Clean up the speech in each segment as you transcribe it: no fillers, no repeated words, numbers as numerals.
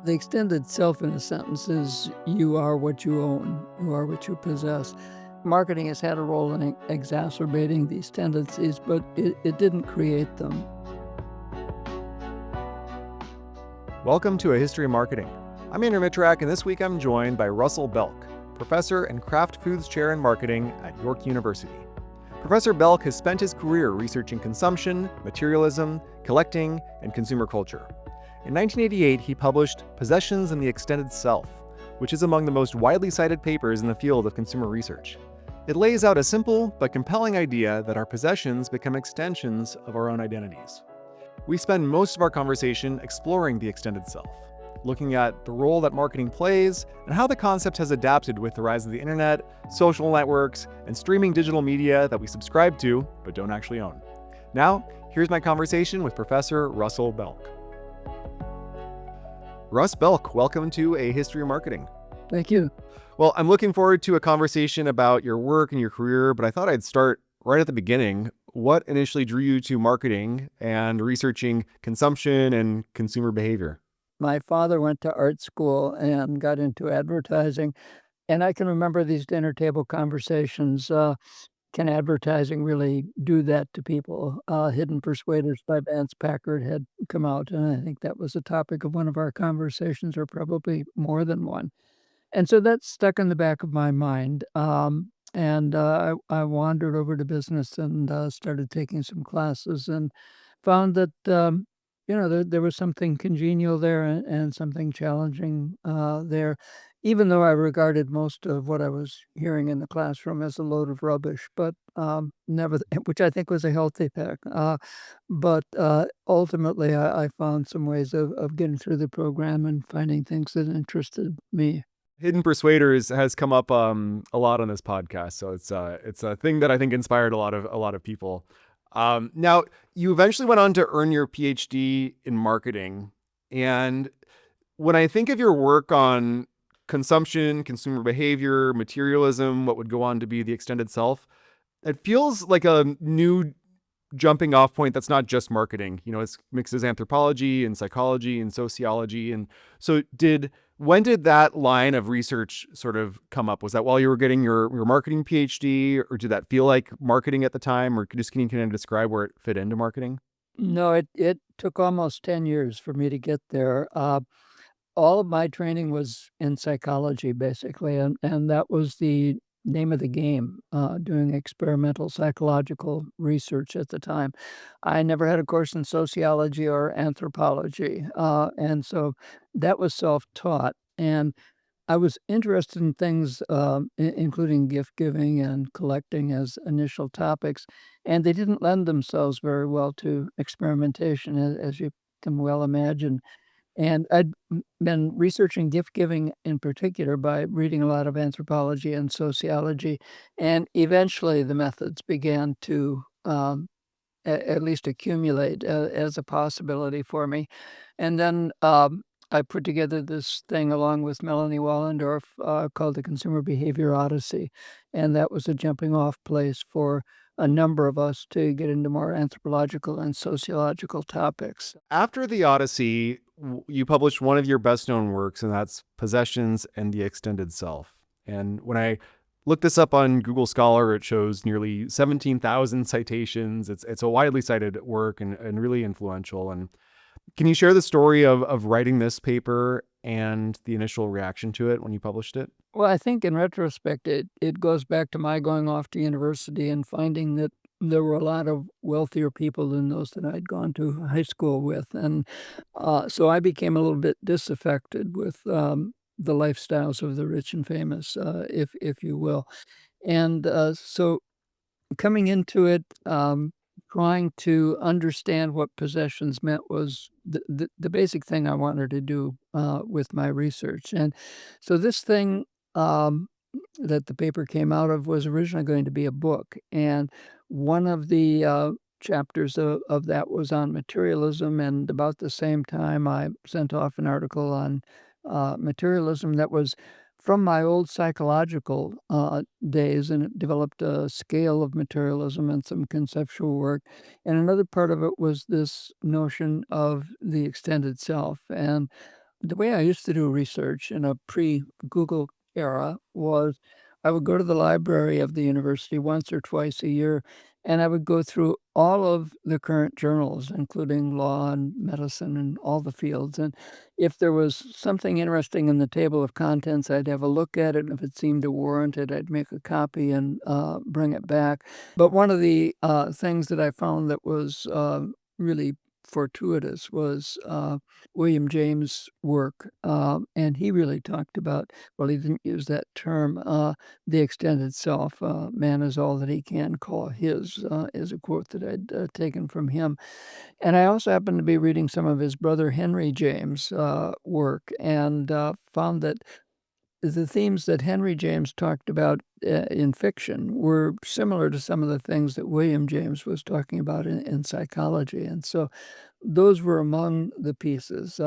The extended self in a sentence is you are what you own, you are what you possess. Marketing has had a role in exacerbating these tendencies, but it didn't create them. Welcome to A History of Marketing. I'm Andrew Mitrak, and this week I'm joined by Russell Belk, professor and Kraft Foods Chair in Marketing at York University. Professor Belk has spent his career researching consumption, materialism, collecting, and consumer culture. In 1988, he published Possessions and the Extended Self, which is among the most widely cited papers in the field of consumer research. It lays out a simple but compelling idea that our possessions become extensions of our own identities. We spend most of our conversation exploring the extended self, looking at the role that marketing plays and how the concept has adapted with the rise of the internet, social networks, and streaming digital media that we subscribe to but don't actually own. Now, here's my conversation with Professor Russell Belk. Russ Belk, welcome to A History of Marketing. Thank you. Well, I'm looking forward to a conversation about your work and your career, but I thought I'd start right at the beginning. What initially drew you to marketing and researching consumption and consumer behavior? My father went to art school and got into advertising, and I can remember these dinner table conversations. Can advertising really do that to people? Hidden Persuaders by Vance Packard had come out, and I think that was the topic of one of our conversations, or probably more than one. And so that stuck in the back of my mind. I wandered over to business and started taking some classes and found that, there was something congenial there and something challenging there, even though I regarded most of what I was hearing in the classroom as a load of rubbish, but never, which I think was a healthy thing. But ultimately, I found some ways of getting through the program and finding things that interested me. Hidden Persuaders has come up a lot on this podcast, so it's a thing that I think inspired a lot of people. Now, you eventually went on to earn your PhD in marketing, and when I think of your work on consumption, consumer behavior, materialism, what would go on to be the extended self, it feels like a new jumping off point that's not just marketing. It mixes anthropology and psychology and sociology. And so when did that line of research sort of come up? Was that while you were getting your marketing PhD, or did that feel like marketing at the time? Or can you kind of describe where it fit into marketing? No, it took almost 10 years for me to get there. All of my training was in psychology, basically, and that was the name of the game, doing experimental psychological research at the time. I never had a course in sociology or anthropology, and so that was self-taught, and I was interested in things, including gift giving and collecting as initial topics, and they didn't lend themselves very well to experimentation, as you can well imagine. And I'd been researching gift giving in particular by reading a lot of anthropology and sociology, and eventually the methods began to at least accumulate as a possibility for me. And then I put together this thing along with Melanie Wallendorf called the Consumer Behavior Odyssey, and that was a jumping off place for a number of us to get into more anthropological and sociological topics. After the Odyssey, you published one of your best known works, and that's Possessions and the Extended Self. And when I looked this up on Google Scholar, it shows nearly 17,000 citations. It's a widely cited work and really influential. And can you share the story of writing this paper and the initial reaction to it when you published it? Well, I think in retrospect, it goes back to my going off to university and finding that there were a lot of wealthier people than those that I'd gone to high school with, and so I became a little bit disaffected with the lifestyles of the rich and famous, if you will, and so coming into it, trying to understand what possessions meant was the basic thing I wanted to do with my research. And so this thing that the paper came out of was originally going to be a book. And one of the chapters of that was on materialism. And about the same time, I sent off an article on materialism that was from my old psychological days, and it developed a scale of materialism and some conceptual work. And another part of it was this notion of the extended self. And The way I used to do research in a pre-Google era was I would go to the library of the university once or twice a year, and I would go through all of the current journals, including law and medicine and all the fields. And if there was something interesting in the table of contents, I'd have a look at it. And if it seemed to warrant it, I'd make a copy and bring it back. But one of the things that I found that was really fortuitous was William James' work, and he really talked about, well, he didn't use that term, the extended self. Man is all that he can call his, is a quote that I'd taken from him. And I also happened to be reading some of his brother Henry James' work, and found that the themes that Henry James talked about in fiction were similar to some of the things that William James was talking about in psychology. And so those were among the pieces.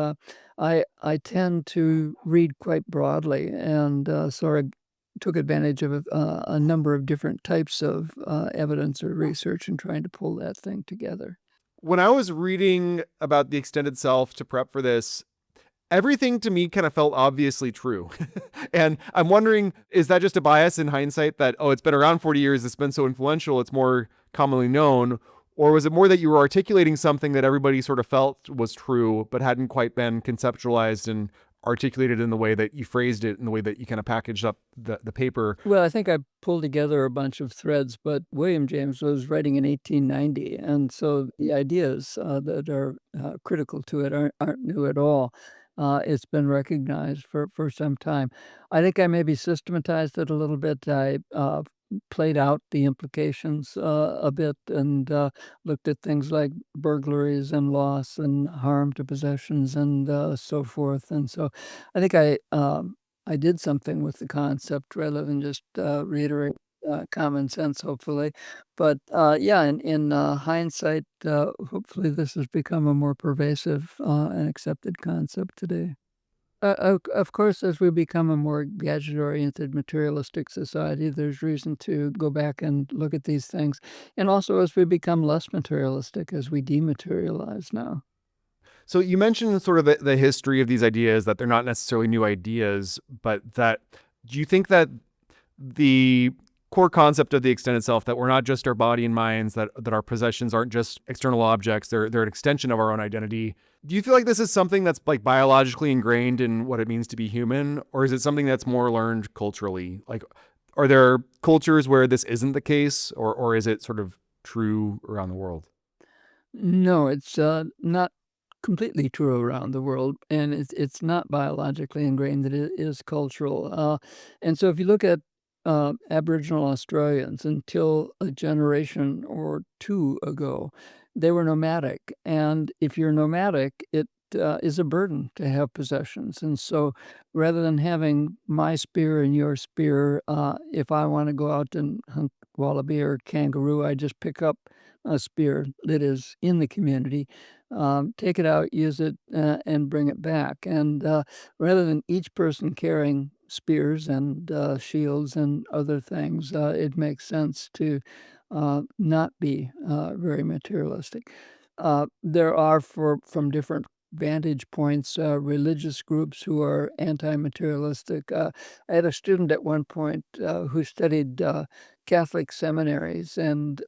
I tend to read quite broadly and sort of took advantage of a number of different types of evidence or research and trying to pull that thing together. When I was reading about the extended self to prep for this, everything to me kind of felt obviously true. And I'm wondering, is that just a bias in hindsight that, oh, it's been around 40 years, it's been so influential, it's more commonly known? Or was it more that you were articulating something that everybody sort of felt was true, but hadn't quite been conceptualized and articulated in the way that you phrased it, in the way that you kind of packaged up the paper? Well, I think I pulled together a bunch of threads, but William James was writing in 1890, and so the ideas that are critical to it aren't new at all. It's been recognized for some time. I think I maybe systematized it a little bit. I played out the implications a bit and looked at things like burglaries and loss and harm to possessions and so forth. And so I think I did something with the concept rather than just reiterate common sense, hopefully. But yeah, in hindsight, hopefully this has become a more pervasive and accepted concept today. Of course, as we become a more gadget-oriented, materialistic society, there's reason to go back and look at these things. And also as we become less materialistic, as we dematerialize now. So you mentioned sort of the history of these ideas, that they're not necessarily new ideas, but that do you think that the core concept of the extended self, that we're not just our body and minds, that our possessions aren't just external objects, they're an extension of our own identity. Do you feel like this is something that's like biologically ingrained in what it means to be human, or is it something that's more learned culturally? Like, are there cultures where this isn't the case, or is it sort of true around the world? No, it's not completely true around the world, and it's not biologically ingrained, that it is cultural. And so if you look at Aboriginal Australians, until a generation or two ago, they were nomadic. And if you're nomadic, it is a burden to have possessions. And so rather than having my spear and your spear, if I want to go out and hunt wallaby or kangaroo, I just pick up a spear that is in the community, take it out, use it, and bring it back. And rather than each person carrying spears and shields and other things, it makes sense to not be very materialistic. There are, from different vantage points, religious groups who are anti-materialistic. I had a student at one point who studied Catholic seminaries, and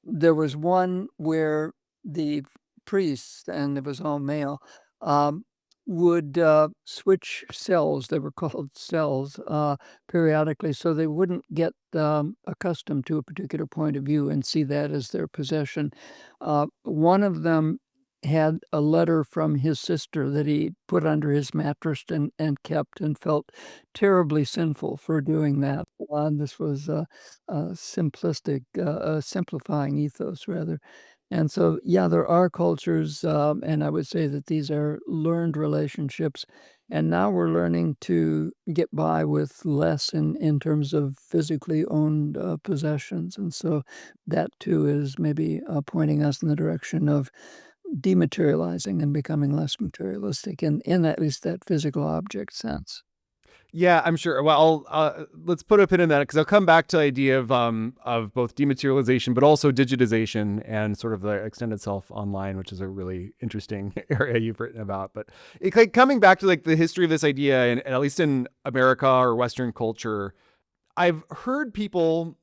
there was one where the priests, and it was all male, um, would switch cells. They were called cells, periodically, so they wouldn't get accustomed to a particular point of view and see that as their possession. One of them had a letter from his sister that he put under his mattress and kept, and felt terribly sinful for doing that. And this was simplistic, simplifying ethos rather. And so, yeah, there are cultures, and I would say that these are learned relationships. And now we're learning to get by with less in terms of physically owned possessions. And so that too is maybe pointing us in the direction of dematerializing and becoming less materialistic in at least that physical object sense. Yeah, I'm sure. Well, let's put a pin in that because I'll come back to the idea of both dematerialization, but also digitization and sort of the extended self online, which is a really interesting area you've written about. But like, coming back to like the history of this idea, and at least in America or Western culture, I've heard people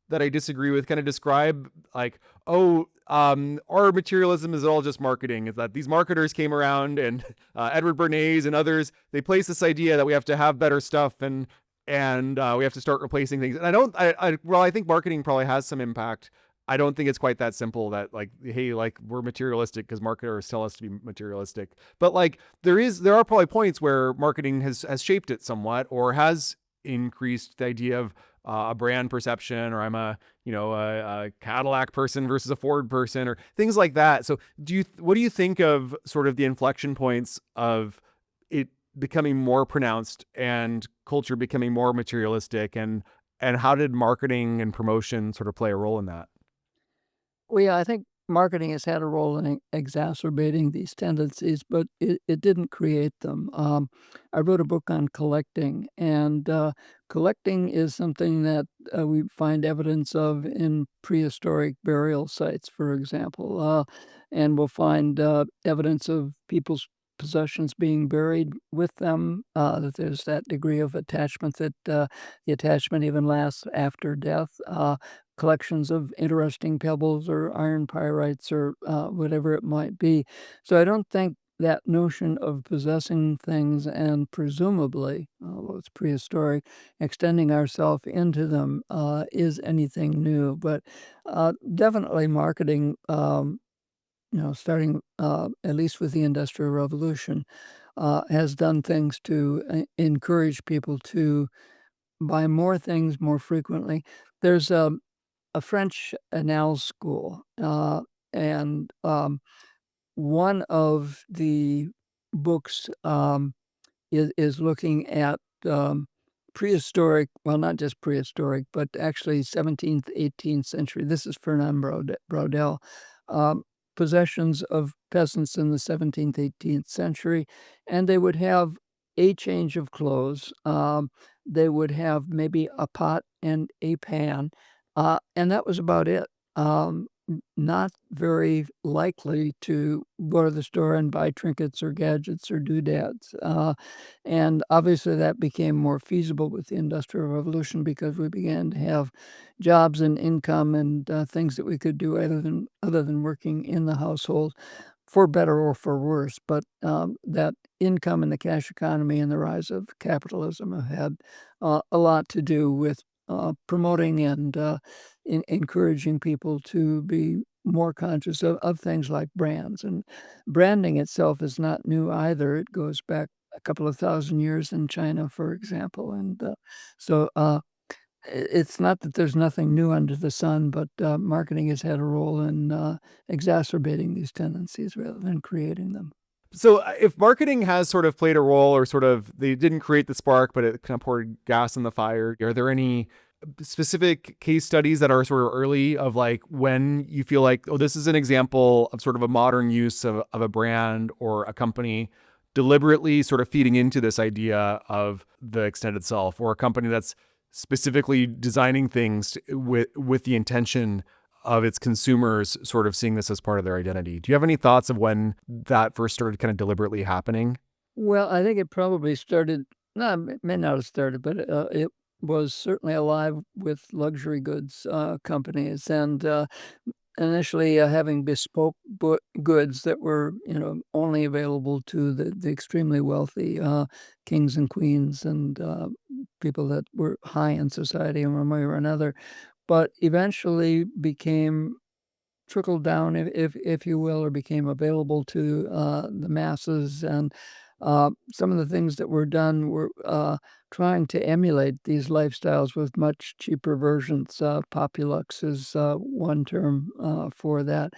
that I disagree with kind of describe like, oh, our materialism is all just marketing. Is that these marketers came around and Edward Bernays and others, they place this idea that we have to have better stuff and we have to start replacing things. And I don't, well, I think marketing probably has some impact. I don't think it's quite that simple that like, hey, like we're materialistic because marketers tell us to be materialistic. But like there are probably points where marketing has shaped it somewhat or has increased the idea of a brand perception, or I'm a Cadillac person versus a Ford person, or things like that. So what do you think of sort of the inflection points of it becoming more pronounced and culture becoming more materialistic, and how did marketing and promotion sort of play a role in that? Well, yeah, I think marketing has had a role in exacerbating these tendencies, but it didn't create them. I wrote a book on collecting, and collecting is something that we find evidence of in prehistoric burial sites, for example, and we'll find evidence of people's possessions being buried with them, that there's that degree of attachment that the attachment even lasts after death. Collections of interesting pebbles or iron pyrites or whatever it might be. So I don't think that notion of possessing things and presumably, although it's prehistoric, extending ourselves into them is anything new. But definitely marketing, starting at least with the Industrial Revolution, has done things to encourage people to buy more things more frequently. There's a French Annales school, and one of the books is looking at prehistoric, well, not just prehistoric, but actually 17th, 18th century. This is Fernand Braudel. Um, Possessions of peasants in the 17th, 18th century, and they would have a change of clothes. They would have maybe a pot and a pan, and that was about it. Not very likely to go to the store and buy trinkets or gadgets or doodads. And obviously that became more feasible with the Industrial Revolution because we began to have jobs and income and things that we could do other than working in the household, for better or for worse. But that income and the cash economy and the rise of capitalism have had a lot to do with promoting and encouraging people to be more conscious of things like brands. And branding itself is not new either. It goes back a couple of thousand years in China, for example. And so it's not that there's nothing new under the sun, but marketing has had a role in exacerbating these tendencies rather than creating them. So if marketing has sort of played a role, or sort of they didn't create the spark, but it kind of poured gas in the fire, are there any specific case studies that are sort of early of like when you feel like, oh, this is an example of sort of a modern use of a brand or a company deliberately sort of feeding into this idea of the extended self, or a company that's specifically designing things with the intention of its consumers sort of seeing this as part of their identity? Do you have any thoughts of when that first started kind of deliberately happening? Well, I think it probably started, no, it may not have started, but it was certainly alive with luxury goods companies. And initially having bespoke goods that were, only available to the extremely wealthy kings and queens and people that were high in society in one way or another, but eventually became trickled down, if you will, or became available to the masses. And some of the things that were done were trying to emulate these lifestyles with much cheaper versions. Populux is one term for that.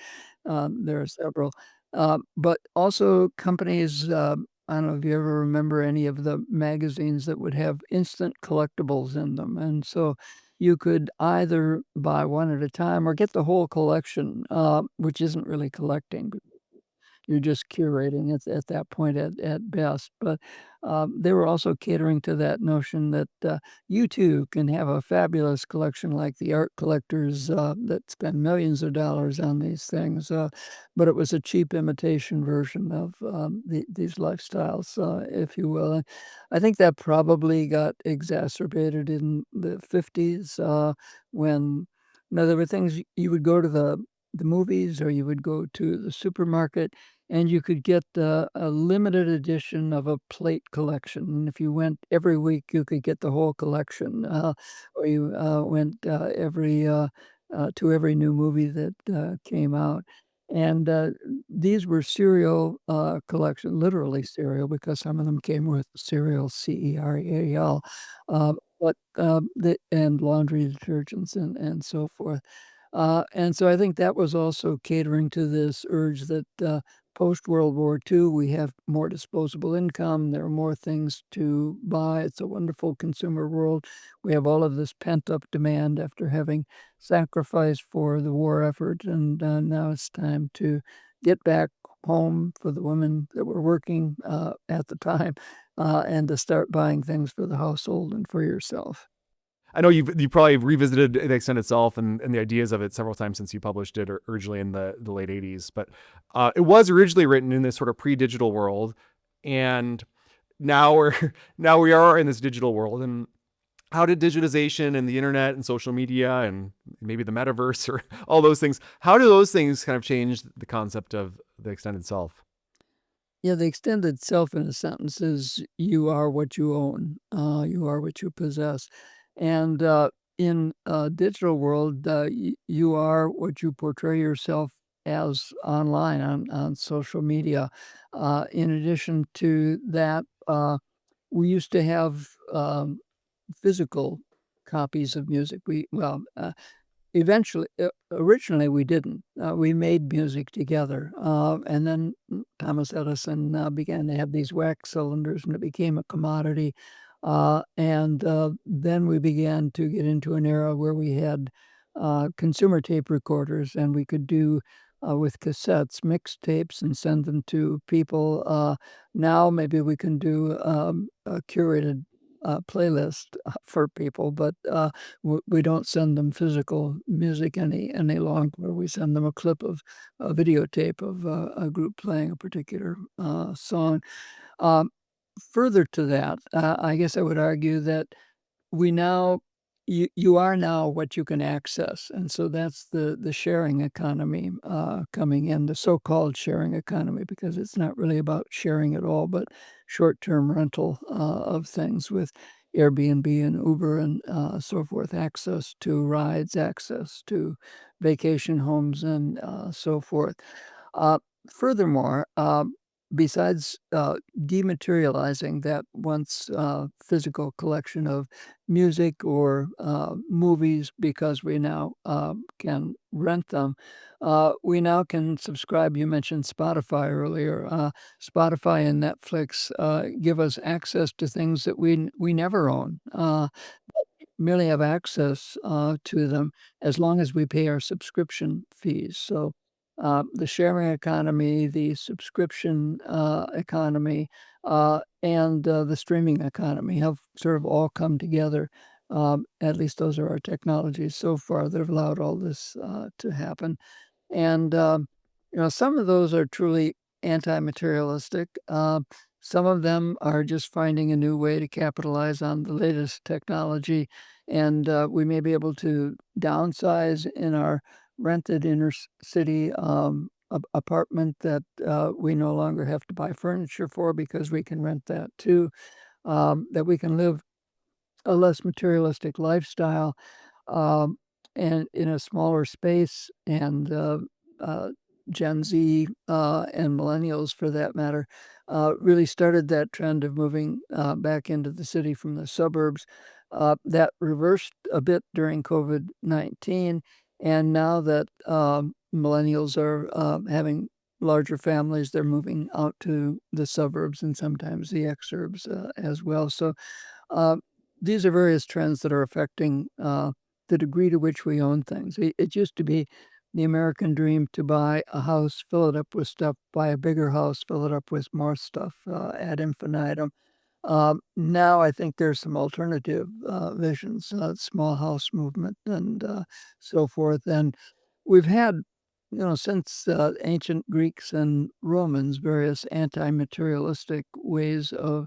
There are several. But also companies, I don't know if you ever remember any of the magazines that would have instant collectibles in them. And so you could either buy one at a time or get the whole collection, which isn't really collecting. you're just curating at that point at best. But they were also catering to that notion that you too can have a fabulous collection like the art collectors that spend millions of dollars on these things. But it was a cheap imitation version of these lifestyles, if you will. And I think that probably got exacerbated in the 50s when there were things you would go to the movies or you would go to the supermarket and you could get a limited edition of a plate collection. And if you went every week, you could get the whole collection, or you went to every new movie that came out. And these were cereal collection, literally cereal, because some of them came with cereal, cereal, and laundry detergents and so forth. And so I think that was also catering to this urge that post World War II, we have more disposable income. There are more things to buy. It's a wonderful consumer world. We have all of this pent up demand after having sacrificed for the war effort. And now it's time to get back home for the women that were working at the time and to start buying things for the household and for yourself. I know you probably revisited The Extent itself and the ideas of it several times since you published it originally in the late 80s. But it was originally written in this sort of pre-digital world. And now now we are in this digital world. And how did digitization and the internet and social media and maybe the metaverse or all those things, how do those things kind of change the concept of The Extent itself? Yeah, the extended self in a sentence is you are what you own. You are what you possess. And in a digital world, you are what you portray yourself as online on social media. In addition to that, we used to have physical copies of music. Eventually originally, we didn't. We made music together, and then Thomas Edison, began to have these wax cylinders, and it became a commodity, and then we began to get into an era where we had, consumer tape recorders, and we could do, with cassettes, mixtapes and send them to people. Now maybe we can do, a curated, playlist, for people, but, we don't send them physical music any longer. We send them a clip of a videotape of a group playing a particular song. Um, Further to that, I guess I would argue that we now you are now what you can access, and so that's the sharing economy coming in, the so-called sharing economy, because it's not really about sharing at all, but short-term rental of things with Airbnb and Uber and so forth, access to rides, access to vacation homes, and so forth. Uh, Furthermore, besides dematerializing that once physical collection of music or movies, because we now can rent them, we now can subscribe. You mentioned Spotify earlier. Spotify and Netflix give us access to things that we never own. Merely have access to them as long as we pay our subscription fees. So the sharing economy, the subscription economy, and the streaming economy have sort of all come together. At least those are our technologies so far that have allowed all this to happen. And, some of those are truly anti-materialistic. Some of them are just finding a new way to capitalize on the latest technology, and we may be able to downsize in our rented inner city apartment that we no longer have to buy furniture for because we can rent that too. That we can live a less materialistic lifestyle, um, and in a smaller space, and uh, Gen Z and millennials, for that matter, really started that trend of moving back into the city from the suburbs. That reversed a bit during COVID-19, and now that millennials are having larger families, they're moving out to the suburbs and sometimes the exurbs as well. So uh, these are various trends that are affecting the degree to which we own things. It used to be the American dream to buy a house, fill it up with stuff, buy a bigger house, fill it up with more stuff ad infinitum. Now I think there's some alternative visions, small house movement and so forth. And we've had, since ancient Greeks and Romans, various anti-materialistic ways of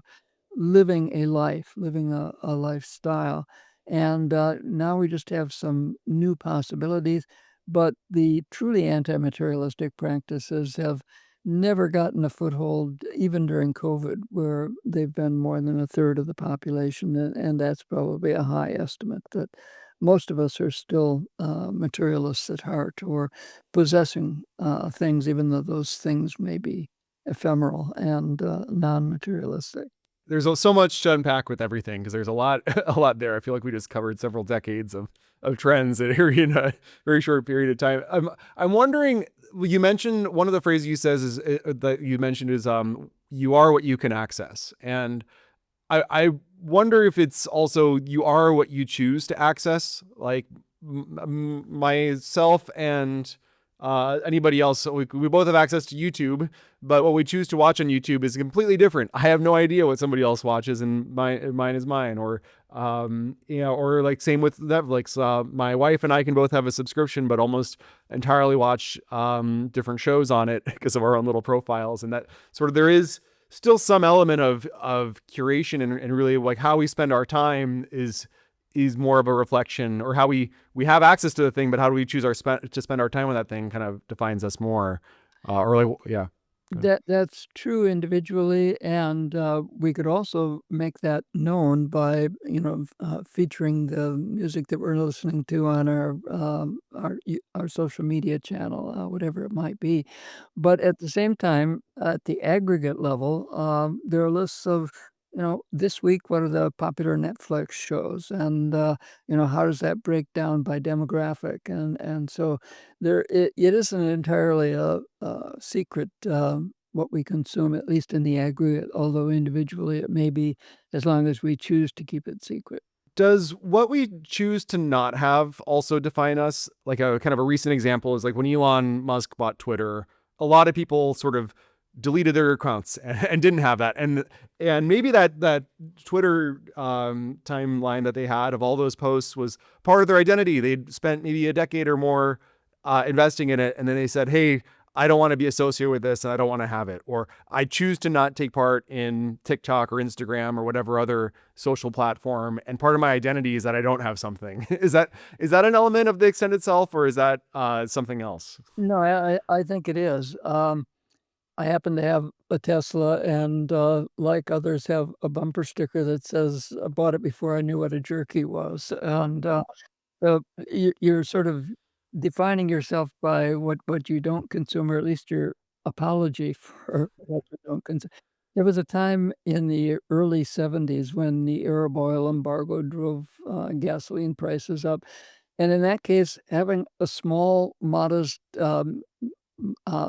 living a life, living a lifestyle. And now we just have some new possibilities. But the truly anti-materialistic practices have never gotten a foothold, even during COVID, where they've been more than a third of the population. And that's probably a high estimate that most of us are still materialists at heart or possessing things, even though those things may be ephemeral and non-materialistic. There's so much to unpack with everything because there's a lot a lot there. I feel like we just covered several decades of trends in a very short period of time. I'm wondering. You mentioned one of the phrases you says is that you mentioned is you are what you can access, and I wonder if it's also you are what you choose to access. Like myself and anybody else, we both have access to YouTube, but what we choose to watch on YouTube is completely different. I have no idea what somebody else watches, and mine is mine. Or or like same with Netflix. My wife and I can both have a subscription, but almost entirely watch different shows on it because of our own little profiles, and that sort of there is still some element of curation and really like how we spend our time is more of a reflection, or how we have access to the thing, but how do we choose to spend our time with that thing kind of defines us more. Or like, yeah. That's true individually, and we could also make that known by, featuring the music that we're listening to on our social media channel, whatever it might be. But at the same time, at the aggregate level, there are lists of, this week, what are the popular Netflix shows, and how does that break down by demographic, and so it isn't entirely a secret, what we consume, at least in the aggregate, although individually it may be, as long as we choose to keep it secret. Does what we choose to not have also define us? Like a kind of a recent example is like when Elon Musk bought Twitter, a lot of people sort of deleted their accounts and didn't have that. And maybe that Twitter timeline that they had of all those posts was part of their identity. They'd spent maybe a decade or more investing in it. And then they said, hey, I don't want to be associated with this and I don't want to have it. Or I choose to not take part in TikTok or Instagram or whatever other social platform. And part of my identity is that I don't have something. Is that an element of the extended self, or is that something else? No, I think it is. I happen to have a Tesla and, like others, have a bumper sticker that says, "I bought it before I knew what a jerky was." And, so you're sort of defining yourself by what you don't consume, or at least your apology for what you don't consume. There was a time in the early '70s when the Arab oil embargo drove, gasoline prices up, and in that case, having a small, modest,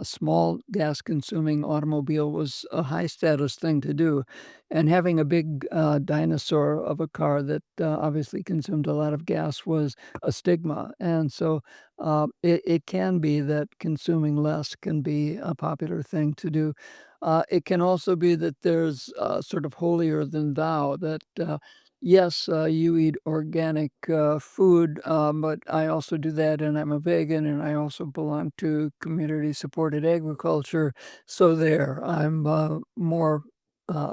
small gas-consuming automobile was a high-status thing to do, and having a big, dinosaur of a car that, obviously consumed a lot of gas was a stigma, and so, it can be that consuming less can be a popular thing to do. It can also be that there's, sort of holier than thou, that, yes, you eat organic, food, but I also do that, and I'm a vegan, and I also belong to community-supported agriculture, so there, I'm, more,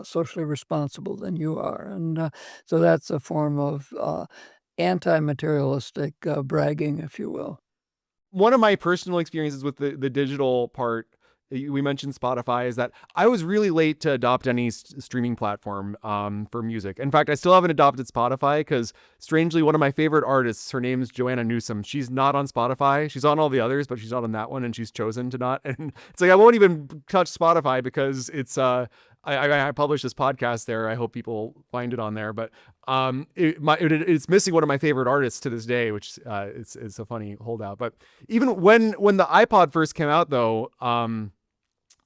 socially responsible than you are, and, so that's a form of, anti-materialistic, bragging, if you will. One of my personal experiences with the digital part, we mentioned Spotify, is that I was really late to adopt any streaming platform for music. In fact, I still haven't adopted Spotify because, strangely, one of my favorite artists, her name's Joanna Newsom. She's not on Spotify. She's on all the others, but she's not on that one, and she's chosen to not. And it's like I won't even touch Spotify because it's I publish this podcast there. I hope people find it on there, but it's missing one of my favorite artists to this day, which it's a funny holdout. But even when the iPod first came out, though,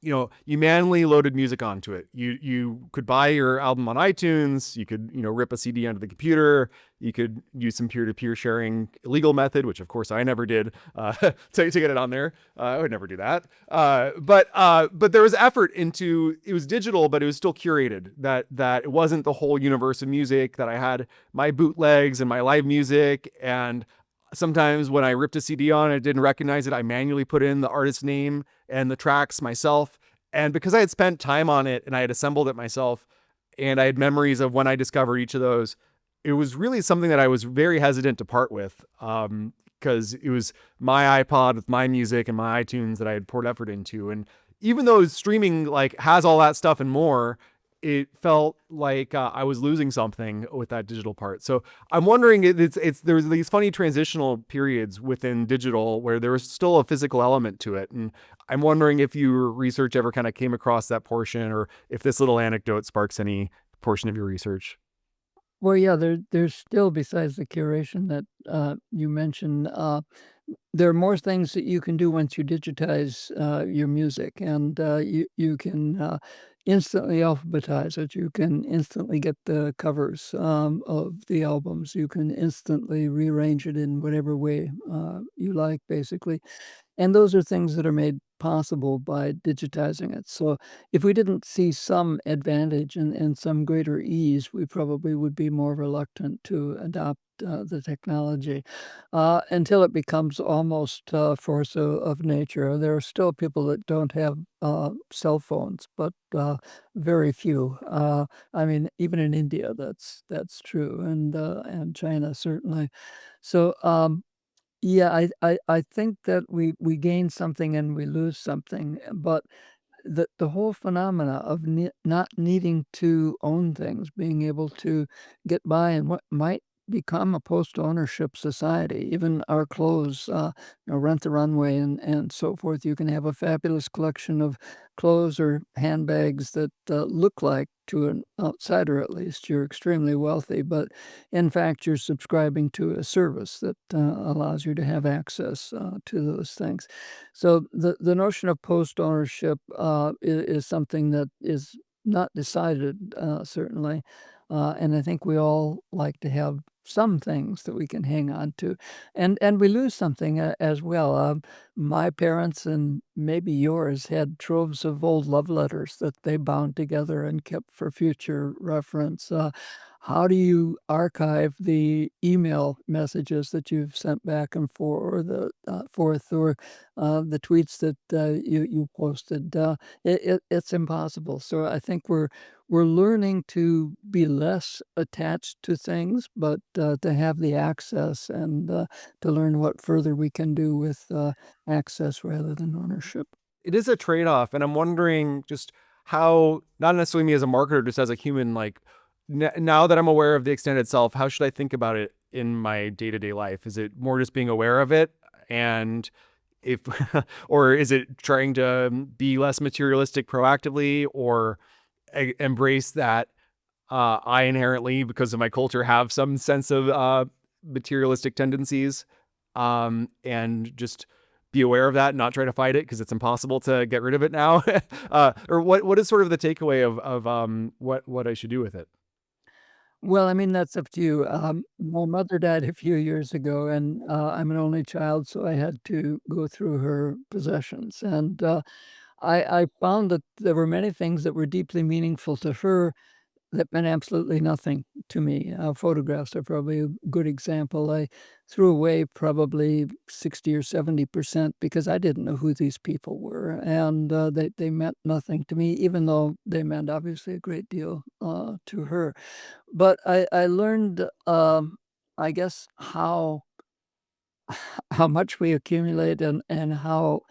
you manually loaded music onto it. You could buy your album on iTunes. You could rip a CD onto the computer. You could use some peer-to-peer sharing illegal method, which of course I never did to get it on there. I would never do that. But there was effort into it. Was digital, but it was still curated. That it wasn't the whole universe of music. That I had my bootlegs and my live music. And sometimes when I ripped a CD on and I didn't recognize it, I manually put in the artist's name and the tracks myself. And because I had spent time on it and I had assembled it myself and I had memories of when I discovered each of those, it was really something that I was very hesitant to part with, because it was my iPod with my music and my iTunes that I had poured effort into. And even though streaming like has all that stuff and more, it felt like I was losing something with that digital part. So I'm wondering, there's these funny transitional periods within digital where there was still a physical element to it. And I'm wondering if your research ever kind of came across that portion, or if this little anecdote sparks any portion of your research. Well, yeah, there's still, besides the curation that, you mentioned, there are more things that you can do once you digitize, your music, and, you can, instantly alphabetize it. You can instantly get the covers, of the albums. You can instantly rearrange it in whatever way, you like, basically. And those are things that are made possible by digitizing it. So if we didn't see some advantage and some greater ease, we probably would be more reluctant to adopt the technology until it becomes almost force of nature. There are still people that don't have cell phones, but very few. I mean, even in India, that's true, and China certainly. So. Yeah, I think that we gain something and we lose something, but the whole phenomena of not needing to own things, being able to get by in what might become a post-ownership society, even our clothes, Rent the Runway and so forth. You can have a fabulous collection of clothes or handbags that look like, to an outsider at least, you're extremely wealthy, but in fact, you're subscribing to a service that allows you to have access to those things. So the notion of post ownership is something that is not decided, certainly, and I think we all like to have some things that we can hang on to, and we lose something as well. My parents and maybe yours had troves of old love letters that they bound together and kept for future reference. How do you archive the email messages that you've sent back and forth, or the tweets that you posted? It's impossible. So I think we're learning to be less attached to things, but to have the access and to learn what further we can do with access rather than ownership. It is a trade-off, and I'm wondering just how, not necessarily me as a marketer, just as a human, like now that I'm aware of the extent itself, how should I think about it in my day-to-day life? Is it more just being aware of it, and if or is it trying to be less materialistic proactively, or embrace that I inherently, because of my culture, have some sense of materialistic tendencies, and just be aware of that and not try to fight it because it's impossible to get rid of it now. Or what is sort of the takeaway of what I should do with it? Well, I mean, that's up to you. My mother died a few years ago, and I'm an only child, so I had to go through her possessions. And I found that there were many things that were deeply meaningful to her that meant absolutely nothing to me. Photographs are probably a good example. I threw away probably 60 or 70% because I didn't know who these people were, and they meant nothing to me, even though they meant obviously a great deal to her. But I learned, I guess, how much we accumulate and how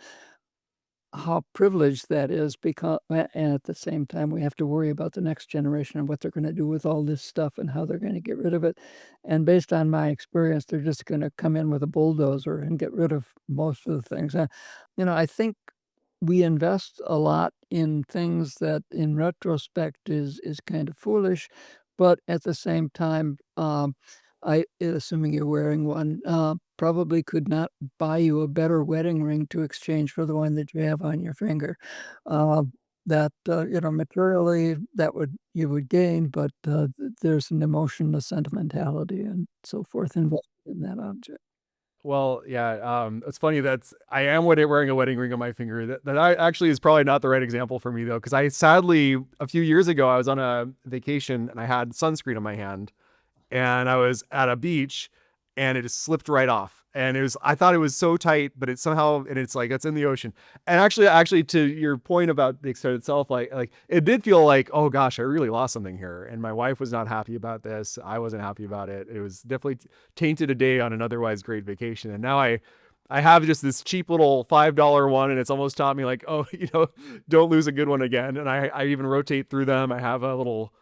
privileged that is, because and at the same time, we have to worry about the next generation and what they're gonna do with all this stuff and how they're gonna get rid of it, and based on my experience, they're just gonna come in with a bulldozer and get rid of most of the things. I think we invest a lot in things that in retrospect is kind of foolish, but at the same time, assuming you're wearing one, probably could not buy you a better wedding ring to exchange for the one that you have on your finger. Uh, that, materially, that would you would gain, but, there's an emotion, a sentimentality, and so forth involved in that object. Well, yeah, it's funny that's I am wearing a wedding ring on my finger. That I actually is probably not the right example for me though, because I sadly a few years ago I was on a vacation and I had sunscreen on my hand, and I was at a beach and it just slipped right off. And it was I thought it was so tight, but it somehow and it's like it's in the ocean. And actually to your point about the extent itself, like it did feel like, oh gosh, I really lost something here. And my wife was not happy about this. I wasn't happy about it. It was definitely tainted a day on an otherwise great vacation. And now I have just this cheap little $5 one, and it's almost taught me like, oh, don't lose a good one again. And I even rotate through them. I have a little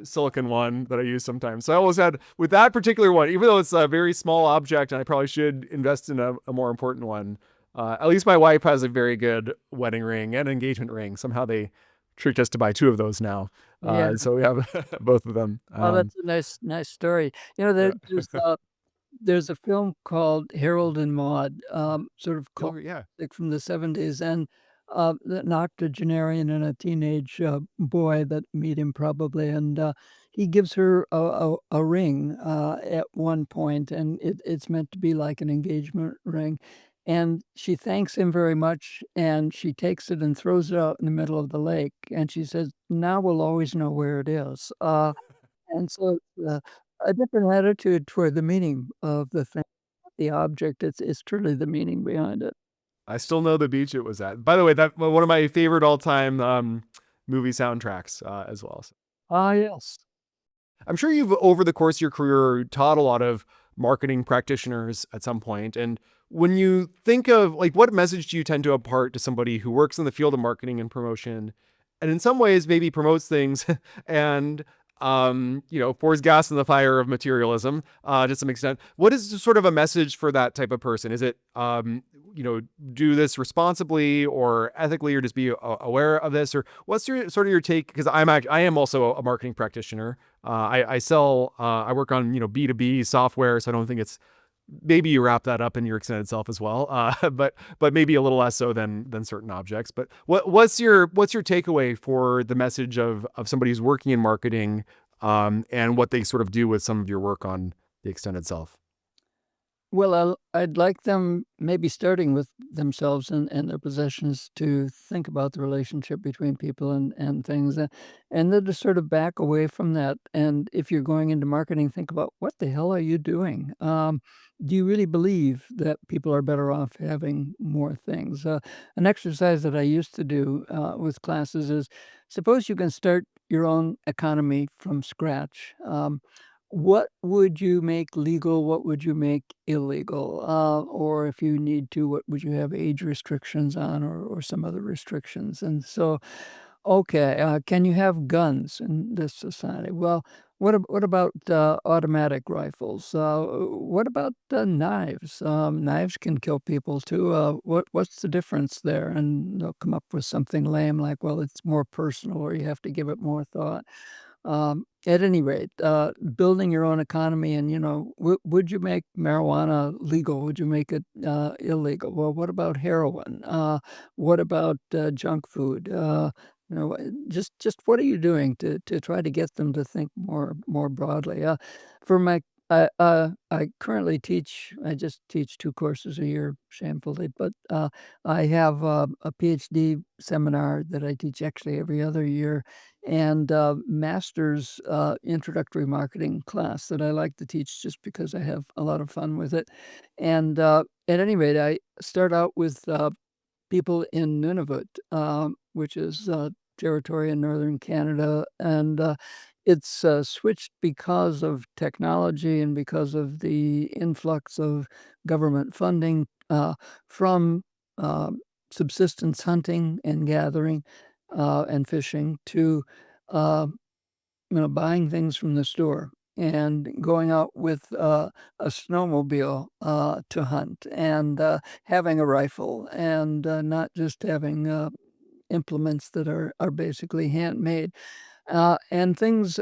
silicon one that I use sometimes. So I always had with that particular one, even though it's a very small object and I probably should invest in a more important one. At least my wife has a very good wedding ring and engagement ring. Somehow they tricked us to buy two of those now. Yeah. So we have both of them. Oh, that's a nice story. Yeah. There's a film called Harold and Maude, sort of Oh yeah. classic from the '70s, and, an octogenarian and a teenage, boy that meet him probably, and, he gives her a ring, at one point, and it's meant to be like an engagement ring, and she thanks him very much, and she takes it and throws it out in the middle of the lake, and she says, "Now we'll always know where it is." And so, a different attitude toward the meaning of the thing, the object, it's truly the meaning behind it. I still know the beach it was at. By the way, that one of my favorite all time movie soundtracks as well. Ah, yes. I'm sure you've, over the course of your career, taught a lot of marketing practitioners at some point. And when you think of like what message do you tend to impart to somebody who works in the field of marketing and promotion, and in some ways maybe promotes things and pours gas in the fire of materialism to some extent. What is sort of a message for that type of person? Is it do this responsibly or ethically, or just be aware of this, or what's your sort of your take? Because I am also a marketing practitioner. I sell I work on B2B software, so I don't think it's maybe you wrap that up in your extended self as well, but maybe a little less so than certain objects. But what's your takeaway for the message of somebody who's working in marketing, and what they sort of do with some of your work on the extended self? Well, I'd like them maybe starting with themselves and their possessions to think about the relationship between people and things, and then to sort of back away from that. And if you're going into marketing, think about what the hell are you doing? Do you really believe that people are better off having more things? An exercise that I used to do with classes is suppose you can start your own economy from scratch. What would you make legal? What would you make illegal? Or if you need to, what would you have age restrictions on or some other restrictions? And so, okay, can you have guns in this society? Well, what about automatic rifles? What about knives? Knives can kill people too. What's the difference there? And they'll come up with something lame like, well, it's more personal, or you have to give it more thought. At any rate, building your own economy and, would you make marijuana legal? Would you make it illegal? Well, what about heroin? What about junk food? Just what are you doing to try to get them to think more broadly? For my I currently teach. I just teach 2 courses a year, shamefully, but I have a PhD seminar that I teach actually every other year, and master's introductory marketing class that I like to teach just because I have a lot of fun with it. And at any rate, I start out with people in Nunavut, which is territory in northern Canada, and it's switched because of technology and because of the influx of government funding from uh, subsistence hunting and gathering and fishing to uh, buying things from the store and going out with a snowmobile to hunt and having a rifle and not just having implements that are basically handmade and things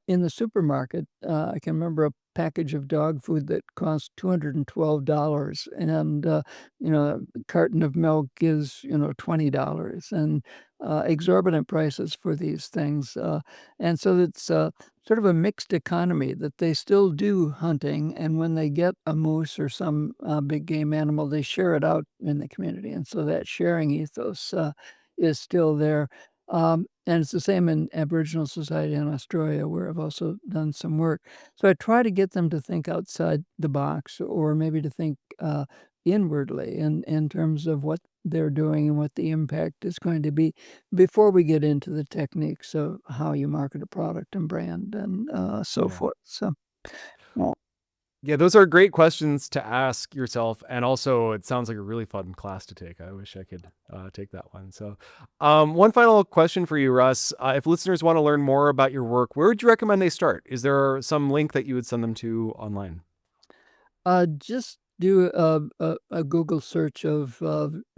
in the supermarket. I can remember package of dog food that costs $212, and a carton of milk is $20, and exorbitant prices for these things. And so it's sort of a mixed economy that they still do hunting, and when they get a moose or some big game animal, they share it out in the community, and so that sharing ethos is still there. And it's the same in Aboriginal society in Australia, where I've also done some work. So I try to get them to think outside the box, or maybe to think inwardly in terms of what they're doing and what the impact is going to be before we get into the techniques of how you market a product and brand and so Yeah. forth. So, well, Yeah, those are great questions to ask yourself, and also it sounds like a really fun class to take. I wish I could take that one. So, one final question for you, Russ. If listeners want to learn more about your work, where would you recommend they start? Is there some link that you would send them to online? just do a Google search of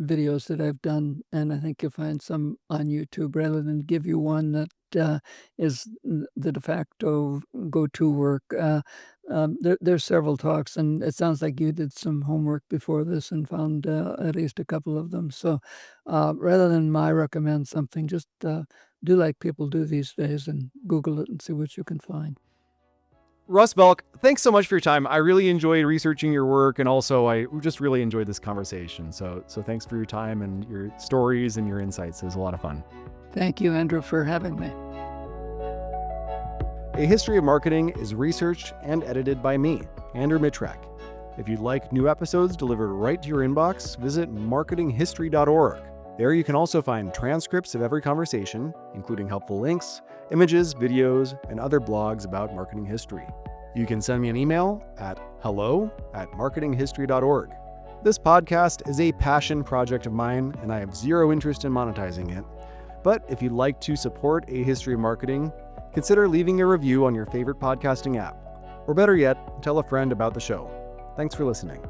videos that I've done, and I think you'll find some on YouTube rather than give you one that is the de facto go-to work. There's several talks, and it sounds like you did some homework before this and found at least a couple of them. So rather than my recommend something, just do like people do these days and Google it and see what you can find. Russ Belk, thanks so much for your time. I really enjoyed researching your work, and also I just really enjoyed this conversation. So thanks for your time and your stories and your insights. It was a lot of fun. Thank you, Andrew, for having me. A History of Marketing is researched and edited by me, Andrew Mitrak. If you'd like new episodes delivered right to your inbox, visit marketinghistory.org. There you can also find transcripts of every conversation, including helpful links, images, videos, and other blogs about marketing history. You can send me an email at hello@marketinghistory.org. This podcast is a passion project of mine, and I have zero interest in monetizing it. But if you'd like to support A History of Marketing, consider leaving a review on your favorite podcasting app. Or better yet, tell a friend about the show. Thanks for listening.